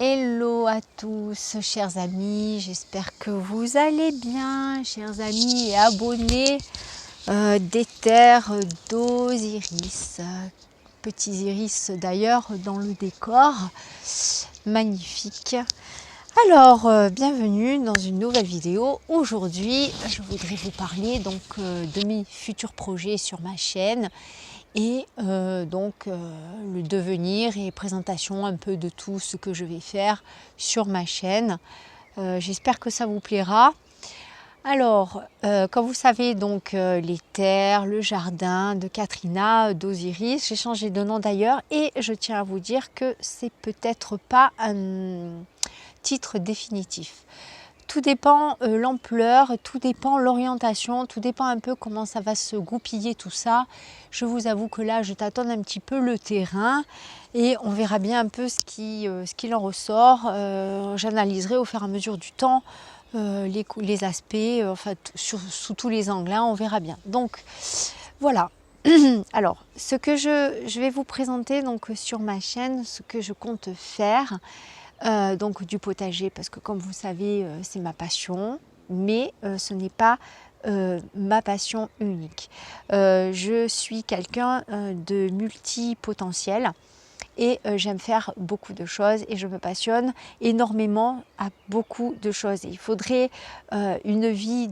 Hello à tous, chers amis, j'espère que vous allez bien, chers amis et abonnés des terres d'Osiris. Petits iris d'ailleurs dans le décor, magnifique. Alors, bienvenue dans une nouvelle vidéo. Aujourd'hui, je voudrais vous parler donc de mes futurs projets sur ma chaîne et le devenir et présentation un peu de tout ce que je vais faire sur ma chaîne. J'espère que ça vous plaira. Alors, comme vous savez, donc les terres, le jardin de Katrina, d'Osiris, j'ai changé de nom d'ailleurs et je tiens à vous dire que c'est peut-être pas un titre définitif. Tout dépend l'ampleur, tout dépend l'orientation, tout dépend un peu comment ça va se goupiller tout ça. Je vous avoue que là, je tâtonne un petit peu le terrain et on verra bien un peu ce qu'il en ressort. J'analyserai au fur et à mesure du temps les aspects, sous tous les angles, hein, on verra bien. Donc voilà. Alors, ce que je vais vous présenter donc sur ma chaîne, ce que je compte faire. Donc du potager parce que comme vous savez c'est ma passion, mais ce n'est pas ma passion unique. Je suis quelqu'un de multipotentiel et j'aime faire beaucoup de choses et je me passionne énormément à beaucoup de choses. Il faudrait une vie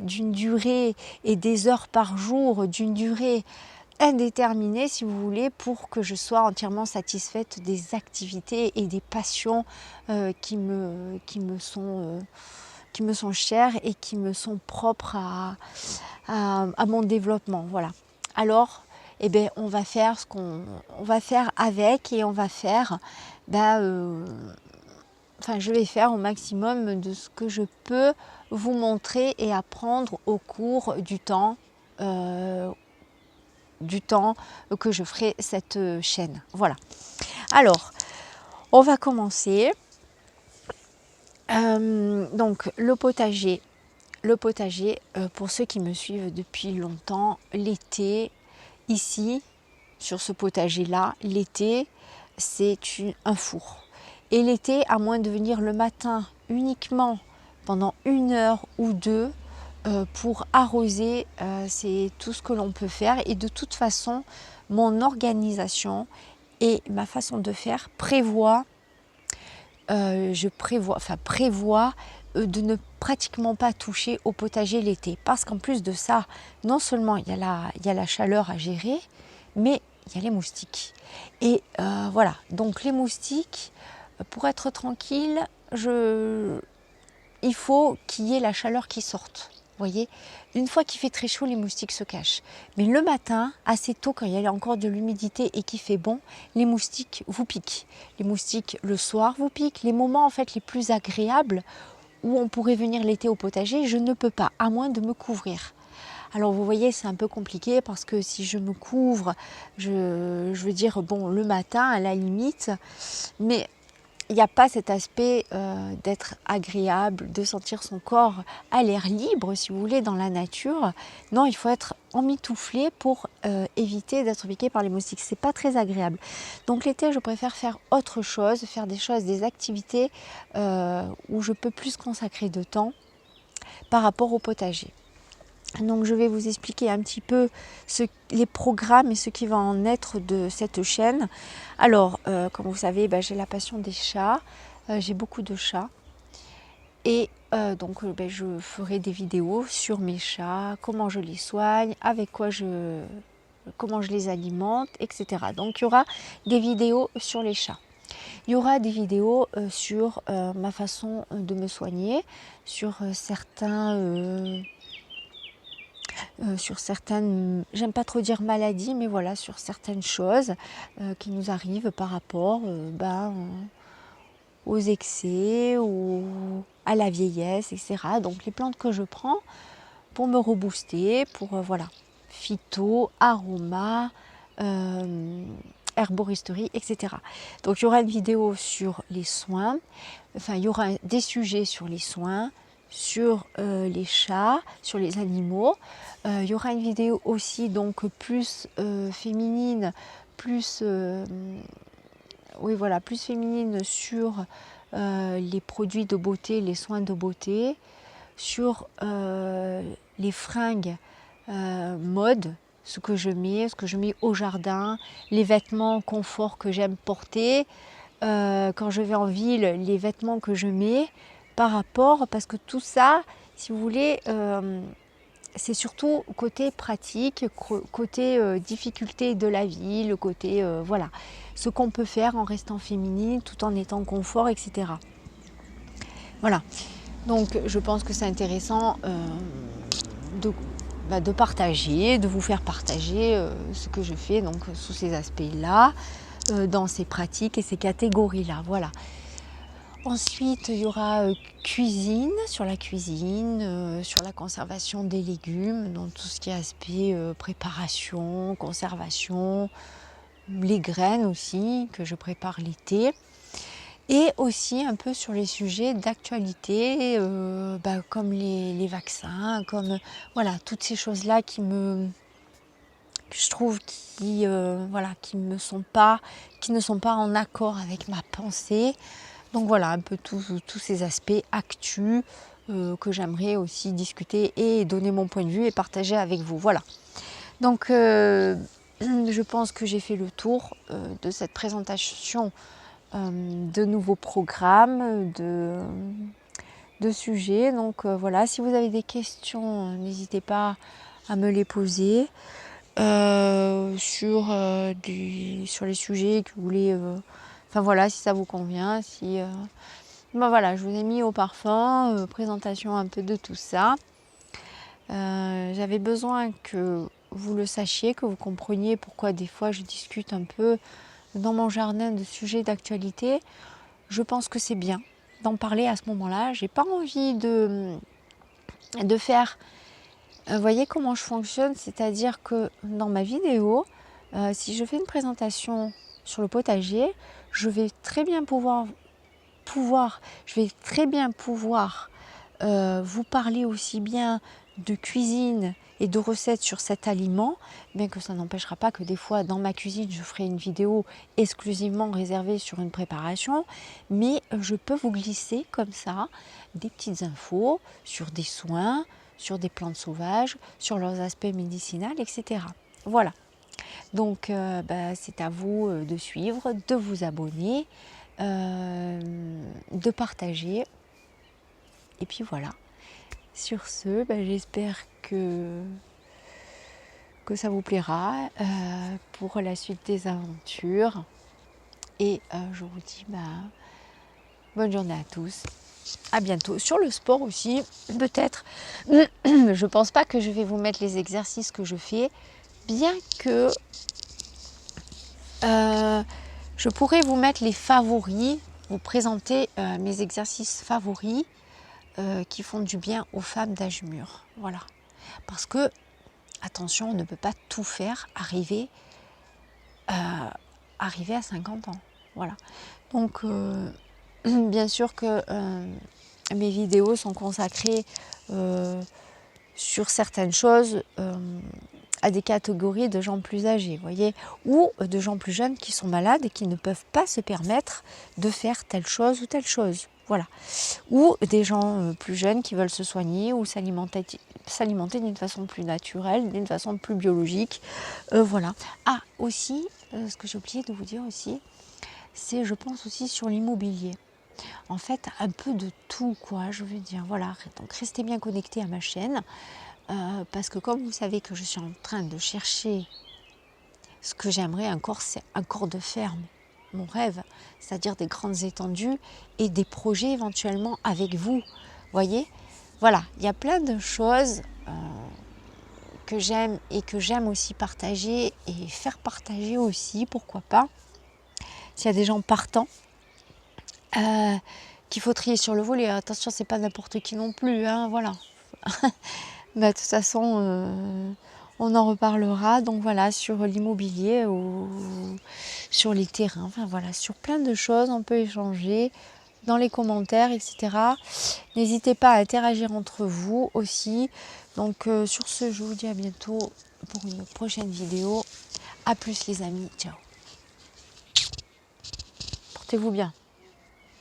d'une durée et des heures par jour, d'une durée indéterminée si vous voulez, pour que je sois entièrement satisfaite des activités et des passions qui me sont chères et qui me sont propres à mon développement. Voilà. Alors, eh bien, on va faire ce qu'on va faire avec et on va faire, je vais faire au maximum de ce que je peux vous montrer et apprendre au cours du temps que je ferai cette chaîne. Voilà. Alors, on va commencer. Donc, le potager. Le potager, pour ceux qui me suivent depuis longtemps, l'été, ici, sur ce potager-là, l'été, c'est un four. Et l'été, à moins de venir le matin uniquement pendant 1 heure ou 2, pour arroser, c'est tout ce que l'on peut faire. Et de toute façon, mon organisation et ma façon de faire prévoit de ne pratiquement pas toucher au potager l'été. Parce qu'en plus de ça, non seulement il y a la chaleur à gérer, mais il y a les moustiques. Et voilà, donc les moustiques, pour être tranquille, il faut qu'il y ait la chaleur qui sorte. Vous voyez, une fois qu'il fait très chaud, les moustiques se cachent. Mais le matin, assez tôt, quand il y a encore de l'humidité et qu'il fait bon, les moustiques vous piquent. Les moustiques, le soir, vous piquent. Les moments en fait les plus agréables où on pourrait venir l'été au potager, je ne peux pas, à moins de me couvrir. Alors vous voyez, c'est un peu compliqué parce que si je me couvre, je veux dire, bon, le matin à la limite, mais il n'y a pas cet aspect d'être agréable, de sentir son corps à l'air libre, si vous voulez, dans la nature. Non, il faut être emmitouflé pour éviter d'être piqué par les moustiques. C'est pas très agréable. Donc l'été, je préfère faire autre chose, faire des activités où je peux plus consacrer de temps par rapport au potager. Donc je vais vous expliquer un petit peu les programmes et ce qui va en être de cette chaîne. Alors, comme vous savez, j'ai la passion des chats, j'ai beaucoup de chats. Et je ferai des vidéos sur mes chats, comment je les soigne, comment je les alimente, etc. Donc il y aura des vidéos sur les chats. Il y aura des vidéos sur ma façon de me soigner, sur certaines, j'aime pas trop dire maladies, mais voilà, sur certaines choses qui nous arrivent par rapport aux excès ou à la vieillesse, etc. Donc les plantes que je prends pour me rebooster, pour voilà, phyto, aroma, herboristerie, etc. Donc il y aura une vidéo sur les soins, enfin il y aura des sujets sur les soins, sur les chats, sur les animaux. Il y aura une vidéo aussi donc plus féminine, plus oui voilà, plus féminine sur les produits de beauté, les soins de beauté, sur les fringues mode, ce que je mets au jardin, les vêtements confort que j'aime porter, quand je vais en ville, les vêtements que je mets par rapport, parce que tout ça, si vous voulez, c'est surtout côté pratique, côté difficulté de la vie, le côté, voilà, ce qu'on peut faire en restant féminine tout en étant confort, etc. Voilà, donc je pense que c'est intéressant de partager, de vous faire partager ce que je fais donc sous ces aspects-là, dans ces pratiques et ces catégories-là, voilà. Ensuite, il y aura cuisine, sur la cuisine, sur la conservation des légumes, donc tout ce qui est aspect préparation, conservation, les graines aussi, que je prépare l'été. Et aussi un peu sur les sujets d'actualité, comme les vaccins, comme voilà, toutes ces choses-là que je trouve qui ne sont pas en accord avec ma pensée. Donc voilà, un peu tous ces aspects actus que j'aimerais aussi discuter et donner mon point de vue et partager avec vous. Voilà. Donc je pense que j'ai fait le tour de cette présentation de nouveaux programmes, de sujets. Donc voilà, si vous avez des questions, n'hésitez pas à me les poser sur les sujets que vous voulez. Enfin voilà, si ça vous convient, voilà, je vous ai mis au parfum, présentation un peu de tout ça. J'avais besoin que vous le sachiez, que vous compreniez pourquoi des fois je discute un peu dans mon jardin de sujets d'actualité. Je pense que c'est bien d'en parler à ce moment-là. J'ai pas envie de faire... Vous voyez comment je fonctionne, c'est-à-dire que dans ma vidéo, si je fais une présentation sur le potager, je vais très bien pouvoir vous parler aussi bien de cuisine et de recettes sur cet aliment, bien que ça n'empêchera pas que des fois dans ma cuisine je ferai une vidéo exclusivement réservée sur une préparation, mais je peux vous glisser comme ça des petites infos sur des soins, sur des plantes sauvages, sur leurs aspects médicinaux, etc. Voilà, donc c'est à vous de suivre, de vous abonner, de partager, et puis voilà. Sur ce, j'espère que ça vous plaira pour la suite des aventures. Et je vous dis bonne journée à tous. À bientôt. Sur le sport aussi, peut-être. Je pense pas que je vais vous mettre les exercices que je fais, bien que je pourrais vous mettre les favoris, vous présenter mes exercices favoris qui font du bien aux femmes d'âge mûr. Voilà. Parce que, attention, on ne peut pas tout faire arriver à 50 ans. Voilà. Donc, bien sûr que mes vidéos sont consacrées sur certaines choses à des catégories de gens plus âgés, voyez, ou de gens plus jeunes qui sont malades et qui ne peuvent pas se permettre de faire telle chose ou telle chose. Voilà. Ou des gens plus jeunes qui veulent se soigner ou s'alimenter d'une façon plus naturelle, d'une façon plus biologique. Voilà. Ah, aussi, ce que j'ai oublié de vous dire aussi, c'est, je pense aussi sur l'immobilier. En fait, un peu de tout, quoi, je veux dire. Voilà, donc restez bien connectés à ma chaîne, parce que comme vous savez que je suis en train de chercher ce que j'aimerais encore, c'est un corps de ferme, mon rêve, c'est-à-dire des grandes étendues et des projets éventuellement avec vous, voyez. Voilà, il y a plein de choses que j'aime et que j'aime aussi partager et faire partager aussi, pourquoi pas. S'il y a des gens partants, qu'il faut trier sur le volet. Attention, c'est pas n'importe qui non plus, hein, voilà. De toute façon, on en reparlera. Donc voilà, sur l'immobilier ou sur les terrains, enfin voilà, sur plein de choses, on peut échanger dans les commentaires, etc. N'hésitez pas à interagir entre vous aussi. Donc sur ce, je vous dis à bientôt pour une prochaine vidéo. À plus les amis, ciao. portez-vous bien.